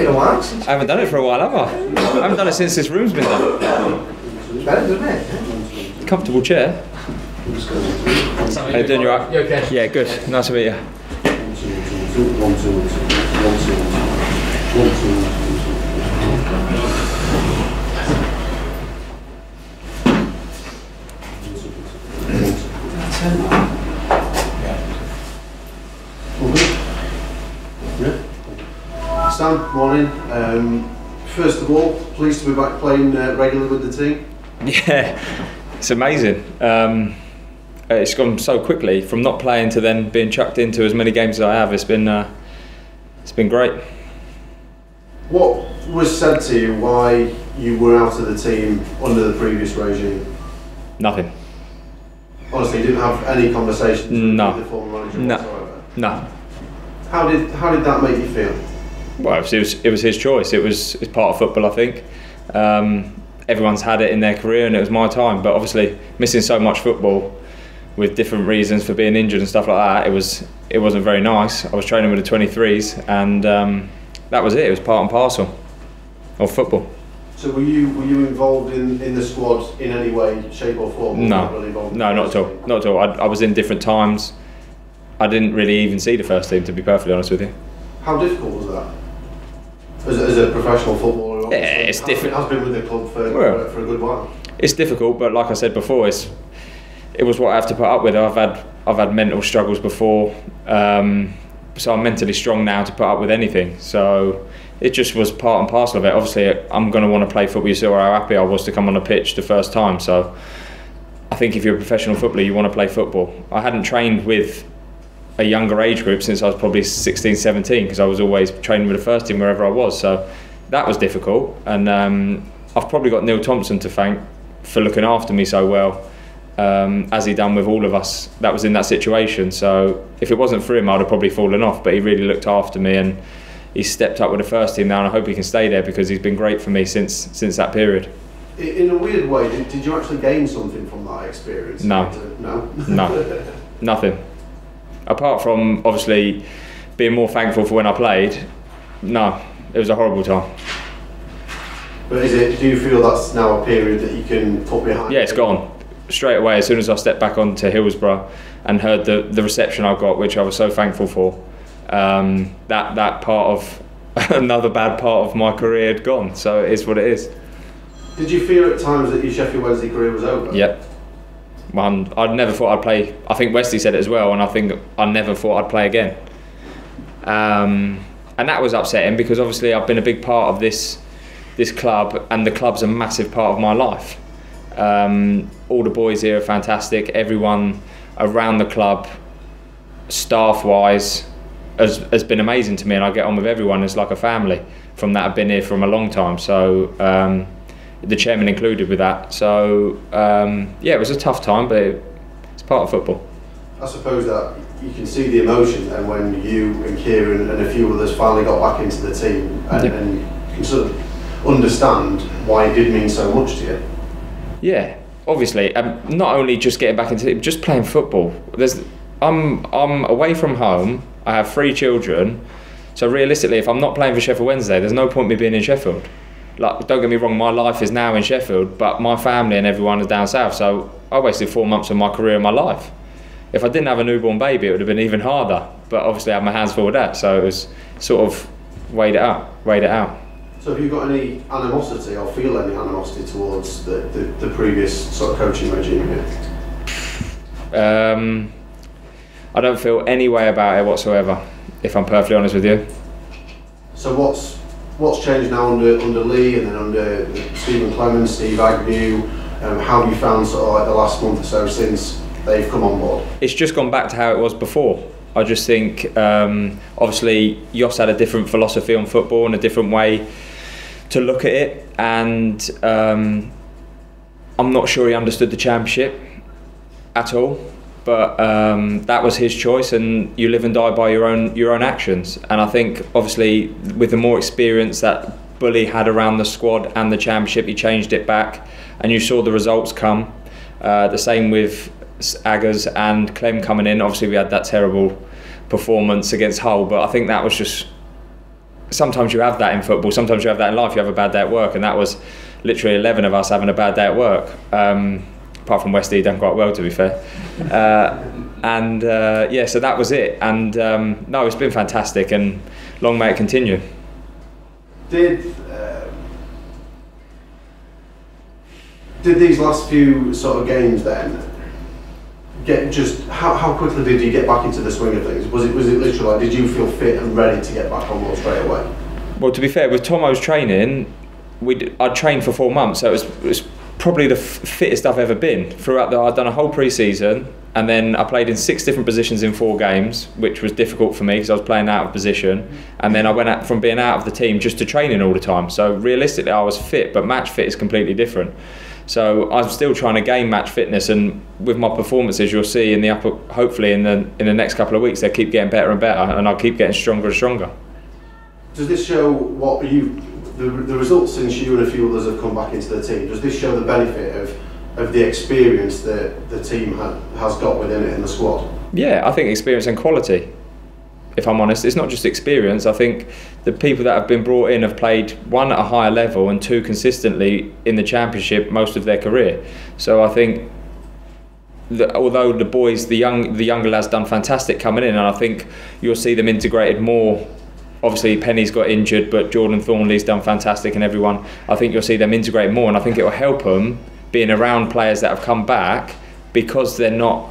been a while since. I haven't done it for a while, have I? I haven't done it since this room's been done. It's better, doesn't it? Comfortable chair. How you doing? You alright? You okay? Yeah, good. Nice to meet you. Sam, morning. First of all, pleased to be back playing regularly with the team. Yeah, it's amazing. It's gone so quickly from not playing to then being chucked into as many games as I have. It's been great. What was said to you why you were out of the team under the previous regime? Nothing. Honestly, you didn't have any conversations No. with the former manager No. whatsoever? No. How did that make you feel? Well, it was his choice. It's part of football, I think. Everyone's had it in their career, and it was my time. But obviously, missing so much football with different reasons for being injured and stuff like that, it wasn't very nice. I was training with the 23s, and that was it. It was part and parcel of football. So were you involved in the squad in any way, shape or form? No, not at all. Not at all. I was in different times. I didn't really even see the first team, to be perfectly honest with you. How difficult was that? As a professional footballer, yeah, it's difficult. It has been with the club for a good while. It's difficult, but like I said before, it was what I have to put up with. I've had mental struggles before, so I'm mentally strong now to put up with anything. So it just was part and parcel of it. Obviously, I'm going to want to play football. You saw how happy I was to come on the pitch the first time. So I think if you're a professional footballer, you want to play football. I hadn't trained with a younger age group since I was probably 16, 17, because I was always training with the first team wherever I was. So that was difficult, and I've probably got Neil Thompson to thank for looking after me so well, as he done with all of us that was in that situation. So if it wasn't for him, I'd have probably fallen off, but he really looked after me, and he stepped up with the first team now, and I hope he can stay there because he's been great for me since that period. In a weird way, did you actually gain something from that experience? No. No. Nothing. Apart from obviously being more thankful for when I played, no, it was a horrible time. But do you feel that's now a period that you can put behind? Yeah, it's gone. Straight away, as soon as I stepped back onto Hillsborough and heard the reception I got, which I was so thankful for, that part of another bad part of my career had gone. So it is what it is. Did you feel at times that your Sheffield Wednesday career was over? Yep. I never thought I'd play. I think Wesley said it as well, and I think I never thought I'd play again. And that was upsetting because obviously I've been a big part of this club, and the club's a massive part of my life. All the boys here are fantastic. Everyone around the club, staff-wise, has been amazing to me, and I get on with everyone. It's like a family. From that, I've been here from a long time. So. The chairman included with that. So yeah, it was a tough time, but it's part of football. I suppose that you can see the emotion then when you and Kieran and a few others finally got back into the team, and you can sort of understand why it did mean so much to you. Yeah, obviously, not only just getting back into it, just playing football. I'm away from home. I have 3 children, so realistically, if I'm not playing for Sheffield Wednesday, there's no point me being in Sheffield. Like, don't get me wrong, my life is now in Sheffield, but my family and everyone is down south, so I wasted 4 months of my career in my life. If I didn't have a newborn baby, it would have been even harder, but obviously I had my hands full with that, so it was sort of weighed it out. So have you got any animosity or feel any animosity towards the previous sort of coaching regime here? I don't feel any way about it whatsoever, if I'm perfectly honest with you. So what's changed now under Lee and then under Stephen Clemens, Steve Agnew? How have you found sort of like the last month or so since they've come on board? It's just gone back to how it was before. I just think obviously Jos had a different philosophy on football and a different way to look at it, and I'm not sure he understood the Championship at all. But that was his choice, and you live and die by your own actions. And I think obviously with the more experience that Bully had around the squad and the Championship, he changed it back, and you saw the results come. The same with Aggers and Clem coming in. Obviously we had that terrible performance against Hull, but I think that was just sometimes you have that in football, sometimes you have that in life, you have a bad day at work, and that was literally 11 of us having a bad day at work. Apart from Westy, done quite well, to be fair. Yeah, so that was it. And no, it's been fantastic, and long may it continue. Did these last few sort of games then get just how quickly did you get back into the swing of things? Was it literally like, did you feel fit and ready to get back on board straight away? Well, to be fair, with Tomo's training, I'd trained for 4 months, so it was probably the fittest I've ever been. I'd done a whole pre-season, and then I played in 6 different positions in 4 games, which was difficult for me because I was playing out of position. And then I went from being out of the team just to training all the time. So realistically, I was fit, but match fit is completely different. So I'm still trying to gain match fitness, and with my performances, you'll see hopefully in the next couple of weeks, they keep getting better and better, and I'll keep getting stronger and stronger. Does this show the results since you and a few others have come back into the team? Does this show the benefit of the experience that the team has got within it in the squad? Yeah, I think experience and quality. If I'm honest, it's not just experience. I think the people that have been brought in have played, 1, at a higher level, and 2, consistently in the Championship most of their career. So I think that although the boys, the younger lads, done fantastic coming in, and I think you'll see them integrated more. Obviously Penny's got injured, but Jordan Thornley's done fantastic, and everyone, I think you'll see them integrate more, and I think it will help them being around players that have come back, because they're not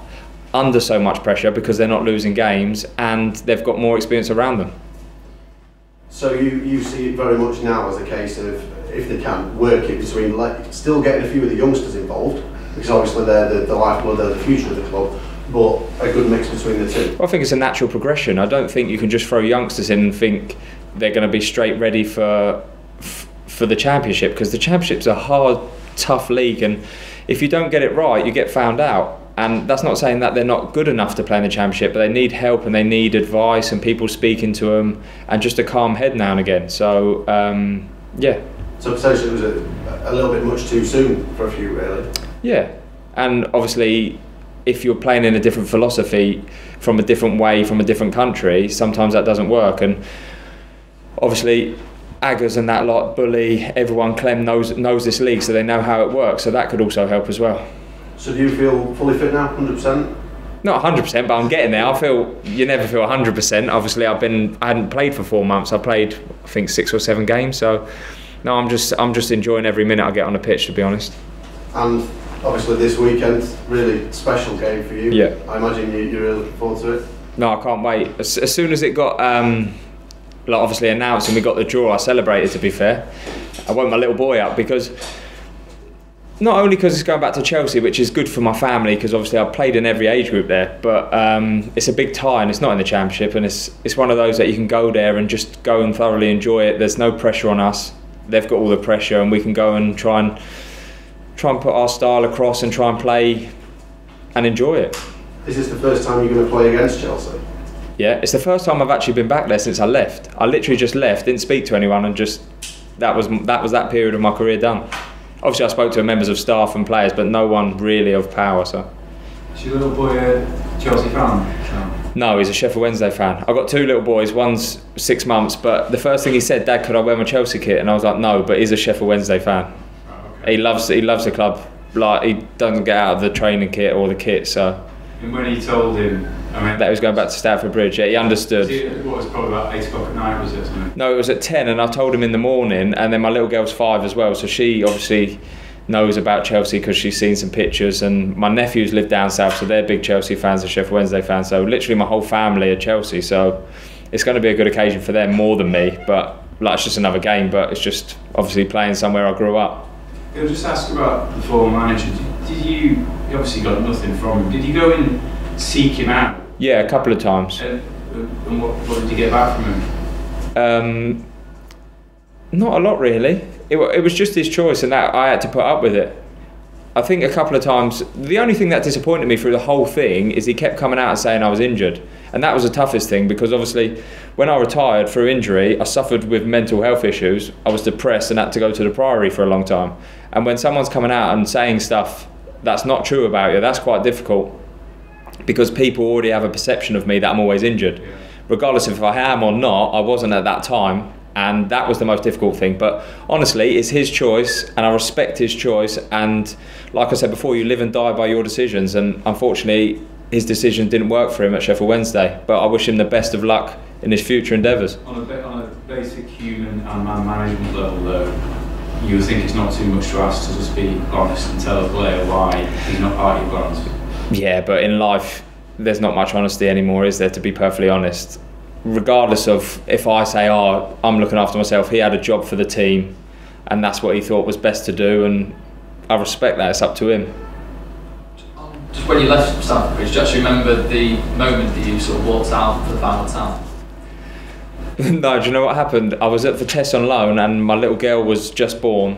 under so much pressure, because they're not losing games, and they've got more experience around them. So you see it very much now as a case of, if they can, work it between still getting a few of the youngsters involved, because obviously they're the lifeblood, they're the future of the club, but a good mix between the two. I think it's a natural progression. I don't think you can just throw youngsters in and think they're going to be straight ready for the Championship, because the Championship's a hard, tough league, and if you don't get it right, you get found out. And that's not saying that they're not good enough to play in the Championship, but they need help and they need advice and people speaking to them, and just a calm head now and again. So yeah. So potentially it was a little bit much too soon for a few, really. Yeah, and obviously if you're playing in a different philosophy, from a different way, from a different country, sometimes that doesn't work. And obviously Aggers and that lot, Bully, everyone, Clem knows this league, so they know how it works, so that could also help as well. So do you feel fully fit now, 100%? Not 100%, but I'm getting there. You never feel 100%. Obviously I hadn't played for 4 months. I played, I think, 6 or 7 games, so no, I'm just enjoying every minute I get on the pitch, to be honest. And obviously this weekend, really special game for you. Yeah. I imagine you're really looking forward to it. No, I can't wait. As soon as it got obviously announced and we got the draw, I celebrated, to be fair. I woke my little boy up, because not only because it's going back to Chelsea, which is good for my family, because obviously I've played in every age group there, but it's a big tie and it's not in the Championship, and it's one of those that you can go there and just go and thoroughly enjoy it. There's no pressure on us. They've got all the pressure, and we can go and try and put our style across and try and play and enjoy it. Is this the first time you're going to play against Chelsea? Yeah, it's the first time I've actually been back there since I left. I literally just left, didn't speak to anyone, and just that was that period of my career done. Obviously I spoke to members of staff and players, but no one really of power. So. Is your little boy a Chelsea fan? No, he's a Sheffield Wednesday fan. I've got 2 little boys, one's 6 months, but the first thing he said, "Dad, could I wear my Chelsea kit?" And I was like, no, but he's a Sheffield Wednesday fan. Oh, okay. He loves the club. Like, he doesn't get out of the training kit or the kit, so. And when he told him, that he was going back to Stamford Bridge, yeah, he understood. What was probably about 8 o'clock at night, was it? Something? No, it was at 10, and I told him in the morning, and then my little girl's 5 as well, so she obviously knows about Chelsea because she's seen some pictures, and my nephews live down south, so they're big Chelsea fans and Sheffield Wednesday fans, so literally my whole family are Chelsea, so it's going to be a good occasion for them more than me, but like, it's just another game, but it's just obviously playing somewhere I grew up. I'll just ask about the former manager. Did you obviously got nothing from him, did you go and seek him out? Yeah, a couple of times. And what did you get back from him? Not a lot, really. It was just his choice, and that I had to put up with it. I think a couple of times, the only thing that disappointed me through the whole thing is he kept coming out and saying I was injured, and that was the toughest thing, because obviously when I retired through injury, I suffered with mental health issues. I was depressed and had to go to the Priory for a long time, and when someone's coming out and saying stuff that's not true about you, that's quite difficult, because people already have a perception of me that I'm always injured. Yeah. Regardless if I am or not, I wasn't at that time, And that was the most difficult thing. But honestly, it's his choice, and I respect his choice. And like I said before, you live and die by your decisions. And unfortunately, his decision didn't work for him at Sheffield Wednesday. But I wish him the best of luck in his future endeavours. On a basic human and man management level, though, you would think it's not too much to ask to just be honest and tell a player why he's not part of your plans. Yeah, but in life, there's not much honesty anymore, is there, to be perfectly honest? Regardless of if I say, oh, I'm looking after myself, he had a job for the team and that's what he thought was best to do, and I respect that, it's up to him. Just when you left Stamford Bridge, do you actually remember the moment that you sort of walked out for the final time? No, do you know what happened? I was at Vitesse on loan and my little girl was just born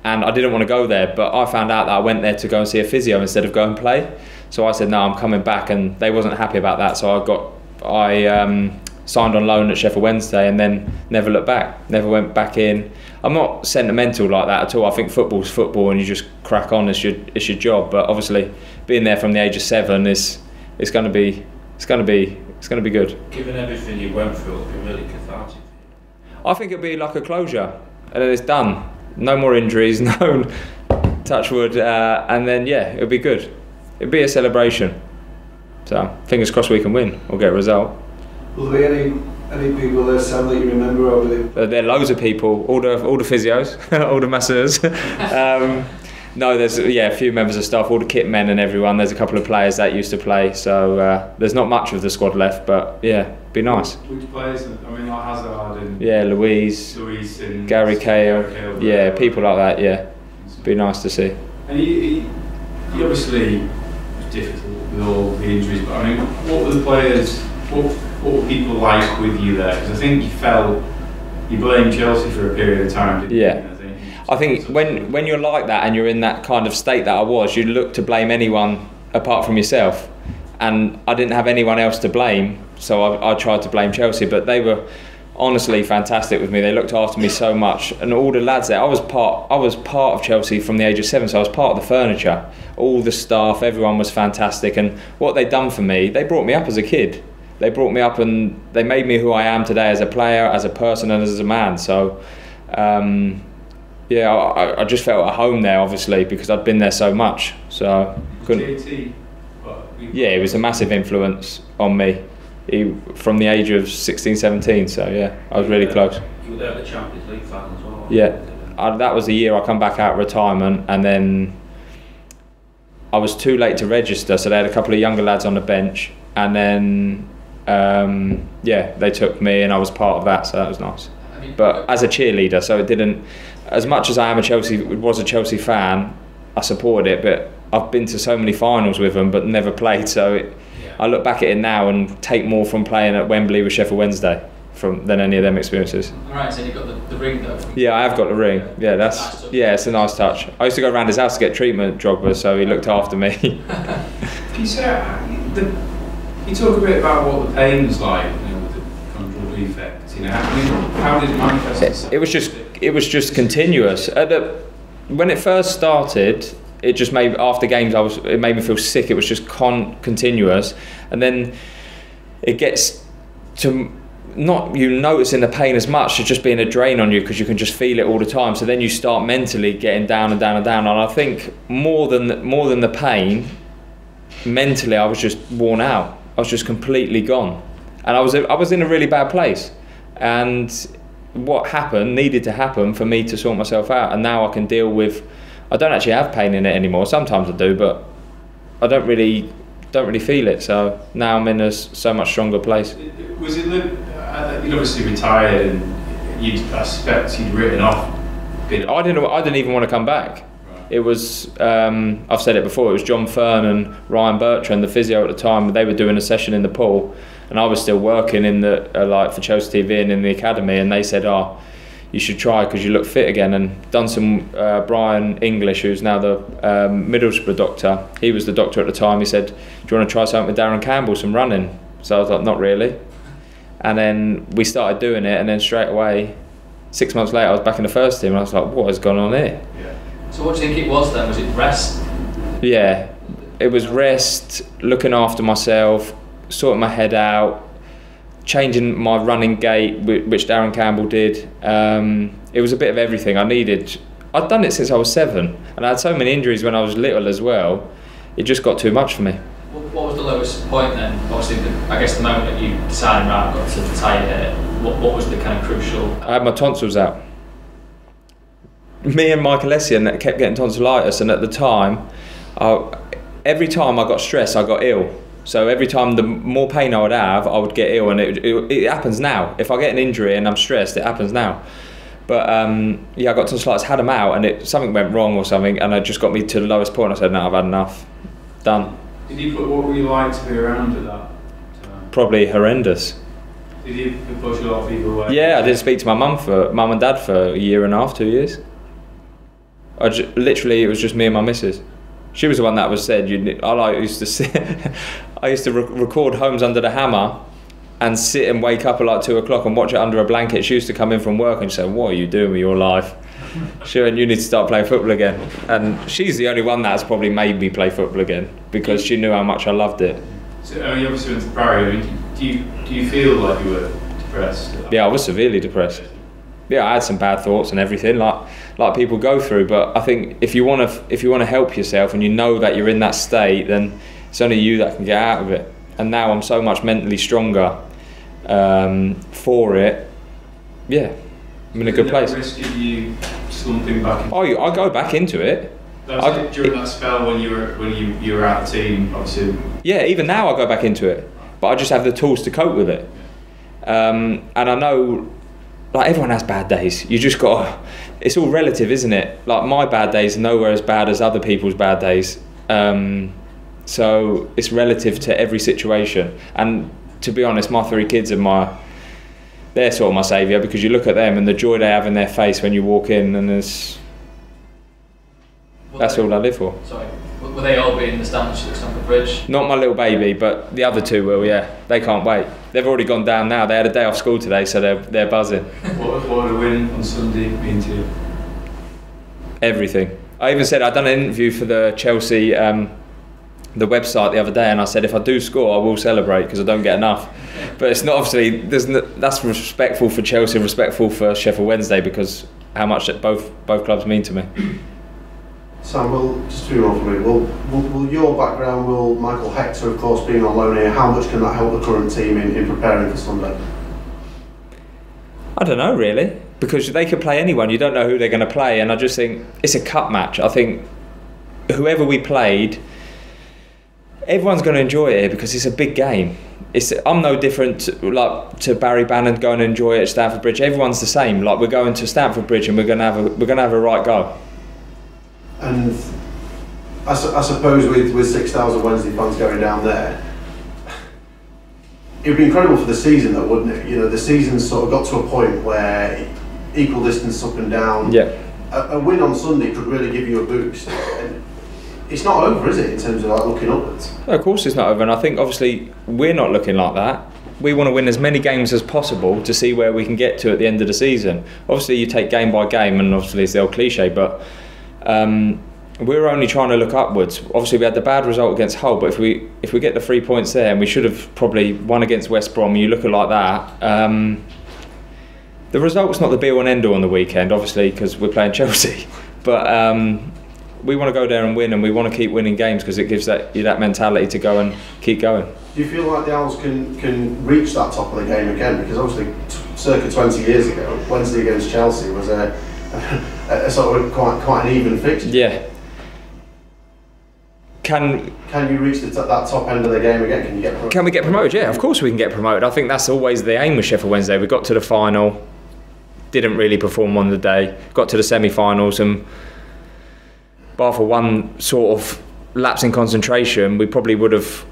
and I didn't want to go there, but I found out that I went there to go and see a physio instead of go and play. So I said, no, I'm coming back, and they wasn't happy about that, so I signed on loan at Sheffield Wednesday and then never looked back, never went back in. I'm not sentimental like that at all. I think football's football and you just crack on, it's your job. But obviously being there from the age of 7 is going to be good. Given everything you went through, it'll be really cathartic. I think it'll be like a closure and then it's done. No more injuries, no touch wood, and then yeah, it'll be good. It'll be a celebration. So fingers crossed we can win or get a result. Will there be any people there, Sam, that you remember over There are loads of people, all the physios, all the masseurs. No, there's a few members of staff, all the kit men and everyone. There's a couple of players that used to play, so there's not much of the squad left, but yeah, be nice. Which players? I mean, like Hazard and Louise and Gary Cahill, yeah, people like that. Yeah, be nice to see. And you obviously, it was difficult with all the injuries, but I mean, what were the players? What were people like with you there? Because I think you blamed Chelsea for a period of time, didn't you? Yeah. I think when you're like that and you're in that kind of state that I was, you look to blame anyone apart from yourself. And I didn't have anyone else to blame, so I tried to blame Chelsea. But they were honestly fantastic with me. They looked after me so much, and all the lads there. I was part of Chelsea from the age of 7, so I was part of the furniture. All the staff, everyone was fantastic. And what they'd done for me, they brought me up as a kid. They brought me up and they made me who I am today as a player, as a person, and as a man. So. Yeah, I just felt at home there, obviously, because I'd been there so much. So JT, yeah, it was a massive influence on me from the age of 16, 17. So yeah, I was really close. You were there at the Champions League final as well. Yeah, that was the year I come back out of retirement, and then I was too late to register, so they had a couple of younger lads on the bench, and then they took me, and I was part of that, so that was nice. But as a cheerleader, so it didn't. As much as I am a Chelsea fan, I supported it, but I've been to so many finals with them, but never played. So I look back at it now and take more from playing at Wembley with Sheffield Wednesday than any of them experiences. Alright, so you got the ring though? Yeah, I have got the ring. Yeah, it's a nice touch. I used to go around his house to get treatment, Drogba, so he looked after me. Can you say, you talk a bit about what the pain was like, with the conjugal defect. How did it manifest itself? It was just continuous. When it first started, it just made, after games, it made me feel sick. It was just continuous, and then it gets to not you noticing the pain as much, it's just being a drain on you because you can just feel it all the time. So then you start mentally getting down and down and down. And I think more than the pain, mentally I was just worn out. I was just completely gone, and I was in a really bad place. And what needed to happen for me to sort myself out, and now I can deal with. I don't actually have pain in it anymore. Sometimes I do, but I don't really feel it. So now I'm in a so much stronger place. Was it? You'd obviously retired, and I suspect you'd written off. I didn't even want to come back. Right. It was. I've said it before. It was John Fern and Ryan Bertrand, the physio at the time. They were doing a session in the pool. And I was still working in the for Chelsea TV and in the academy, and they said, "Oh, you should try because you look fit again." And done some. Brian English, who's now the Middlesbrough doctor, he was the doctor at the time. He said, "Do you want to try something with Darren Campbell, some running?" So I was like, "Not really." And then we started doing it, and then straight away, 6 months later, I was back in the first team, and I was like, "What has gone on here?" Yeah. So what do you think it was then? Was it rest? Yeah, it was rest, looking after myself, sorting my head out, changing my running gait, which Darren Campbell did. It was a bit of everything I needed. I'd done it since I was 7, and I had so many injuries when I was little as well. It just got too much for me. What was the lowest point then? Obviously, I guess the moment that you decided, right, I've got to retire here. What was the kind of crucial? I had my tonsils out. Me and Michael Essien kept getting tonsillitis, and at the time, every time I got stressed, I got ill. So every time, the more pain I would have, I would get ill, and it happens now. If I get an injury and I'm stressed, it happens now. But yeah, I got tonsillitis, had them out, and something went wrong or something, and it just got me to the lowest point. I said, no, I've had enough. Done. What were you like to be around at that time? Probably horrendous. Did you push a lot of people away? Yeah, I didn't speak to my mum and dad for a year and a half, 2 years. Literally, it was just me and my missus. She was the one that was said. I used to sit. I used to record Homes Under the Hammer, and sit and wake up at like 2 o'clock and watch it under a blanket. She used to come in from work and say, "What are you doing with your life?" She went, "You need to start playing football again." And she's the only one that's probably made me play football again, because she knew how much I loved it. So, I mean, you obviously went to Barry. I mean, do you feel like you were depressed? Yeah, I was severely depressed. Yeah, I had some bad thoughts and everything, like people go through. But I think if you want to help yourself, and you know that you're in that state, then it's only you that can get out of it. And now I'm so much mentally stronger for it. Yeah, I'm in a good place. Risk of you slumping back into I go back into it. During that spell when you were out of the team, obviously. Yeah, even now I go back into it, but I just have the tools to cope with it. And I know, like, everyone has bad days. You just got. It's all relative, isn't it? Like, my bad days are nowhere as bad as other people's bad days. So it's relative to every situation. And to be honest, my 3 kids are they're sort of my saviour, because you look at them and the joy they have in their face when you walk in, and that's all I live for. Sorry, will they all be in the stands at Stamford Bridge? Not my little baby, but the other 2 will, yeah. They can't wait. They've already gone down now. They had a day off school today, so they're buzzing. What would a win on Sunday mean to you? Everything. I even said, I'd done an interview for the Chelsea the website the other day, and I said, if I do score, I will celebrate, because I don't get enough. But it's not, obviously, that's respectful for Chelsea, respectful for Sheffield Wednesday, because how much that both clubs mean to me. Sam, just 2 more for me. Will your background, will Michael Hector, of course, being on loan here, how much can that help the current team in preparing for Sunday? I don't know, really, because they could play anyone. You don't know who they're going to play, and I just think it's a cup match. I think whoever we played, everyone's going to enjoy it here, because it's a big game. I'm no different to Barry Bannon going to enjoy it at Stamford Bridge. Everyone's the same. Like, we're going to Stamford Bridge and we're going to have a right go. And I suppose with 6,000 Wednesday fans going down there, it would be incredible for the season, though, wouldn't it? You know, the season sort of got to a point where equal distance up and down. Yeah. A win on Sunday could really give you a boost. And it's not over, is it, in terms of like looking upwards? No, of course it's not over, and I think obviously we're not looking like that. We want to win as many games as possible to see where we can get to at the end of the season. Obviously you take game by game, and obviously it's the old cliche, but we're only trying to look upwards. Obviously we had the bad result against Hull, but if we get the 3 points there, and we should have probably won against West Brom, you look at it like that, the result's not the be all and end all on the weekend, obviously, because we're playing Chelsea, but we want to go there and win, and we want to keep winning games, because it gives you that mentality to go and keep going. Do you feel like the Owls can reach that top of the game again? Because obviously circa 20 years ago, Wednesday against Chelsea was a sort of quite an even fixture. Yeah. Can you reach that top end of the game again? Can you get promoted? Can we get promoted? Yeah, of course we can get promoted. I think that's always the aim with Sheffield Wednesday. We got to the final, didn't really perform on the day, got to the semi-finals, and bar for one sort of lapse in concentration, we probably would have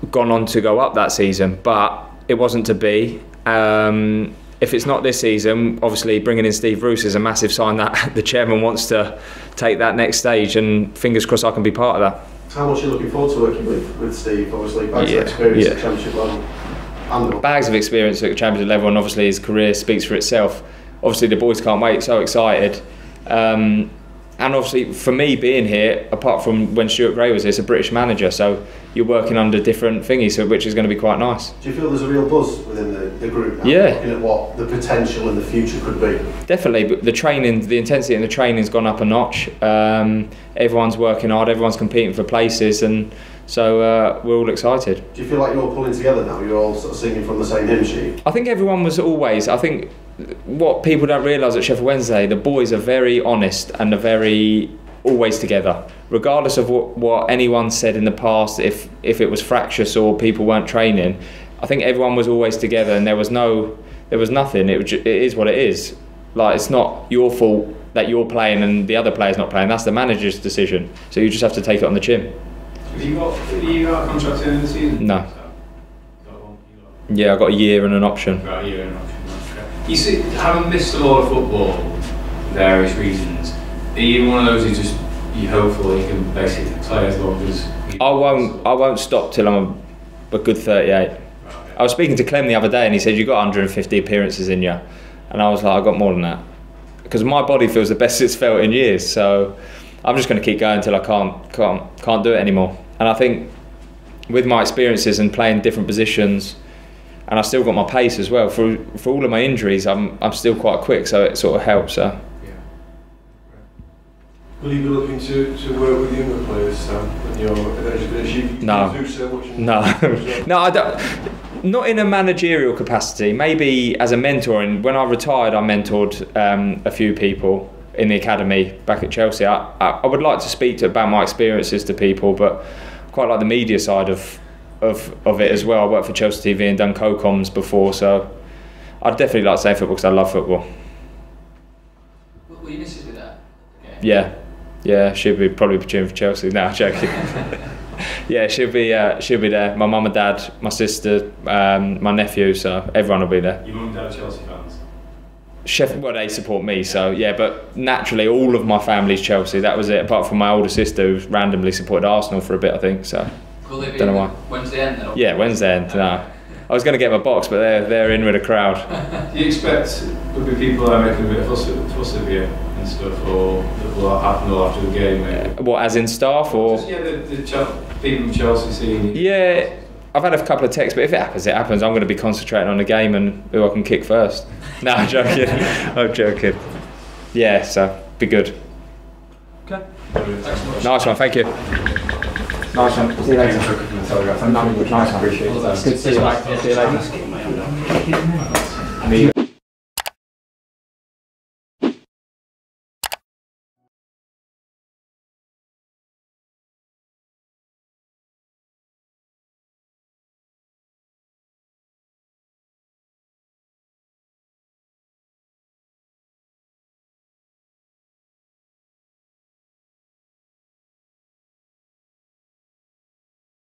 gone on to go up that season, but it wasn't to be. If it's not this season, obviously bringing in Steve Bruce is a massive sign that the chairman wants to take that next stage, and fingers crossed I can be part of that. How much are you looking forward to working with Steve? Obviously, bags of experience at Championship level. Bags of experience at Championship level, and obviously his career speaks for itself. Obviously the boys can't wait, so excited. And and obviously for me being here, apart from when Stuart Gray was here, it's a British manager, so you're working under different thingies, so which is going to be quite nice. Do you feel there's a real buzz within the group now? Yeah. Looking at what the potential in the future could be? Definitely, but the training, the intensity in the training's gone up a notch. Everyone's working hard, everyone's competing for places, and so we're all excited. Do you feel like you're pulling together now? You're all sort of singing from the same hymn sheet? I think everyone was always, I think what people don't realise at Sheffield Wednesday, the boys are very honest and are very always together. Regardless of what anyone said in the past, if it was fractious or people weren't training, I think everyone was always together, and there was nothing. It is what it is. Like, it's not your fault that you're playing and the other player's not playing. That's the manager's decision. So you just have to take it on the chin. Have you got a contract at the end of the season? No. Yeah, I got a year and an option. Got a year and an option. Okay. You see, having missed a lot of football for various reasons, are you one of those who just, you hopeful you can basically play as long as I won't stop till I'm a good 38. Right, okay. I was speaking to Clem the other day and he said, you got 150 appearances in you, and I was like, I got more than that, because my body feels the best it's felt in years, so I'm just going to keep going until I can't do it anymore. And I think with my experiences and playing different positions, and I still got my pace as well, for all of my injuries I'm still quite quick, so it sort of helps. So. Will you be looking to work with younger players, Sam, when you're as you No. do so much? No, I don't. Not in a managerial capacity. Maybe as a mentor. And when I retired, I mentored a few people in the academy back at Chelsea. I would like to speak about my experiences to people, but quite like the media side of it as well. I worked for Chelsea TV and done co-coms before, so I'd definitely like to say football because I love football. Will your missus be there? Yeah, she'll be probably cheering for Chelsea. No, I'm joking. Yeah, she'll be there. My mum and dad, my sister, my nephew, so everyone will be there. Your mum and dad are Chelsea fans? Sheffield, well, they support me, so yeah, but naturally all of my family's Chelsea. That was it, apart from my older sister who randomly supported Arsenal for a bit, I think. So Will they be don't know why. Wednesday end then? Yeah, Wednesday end. No. I was going to get my box, but they're in with a crowd. Do you expect there'll be people that are making a bit of fuss of you and stuff, or that will happen all after the game? Maybe? What, as in staff or? Just, yeah, the people from Chelsea seeing you. Yeah, I've had a couple of texts, but if it happens, it happens. I'm going to be concentrating on the game and who I can kick first. No, I'm joking. I'm joking. Yeah, so be good. Okay. Nice one, thank you. Nice one. See you later. Nice one. Appreciate it. Good to see you. See you later.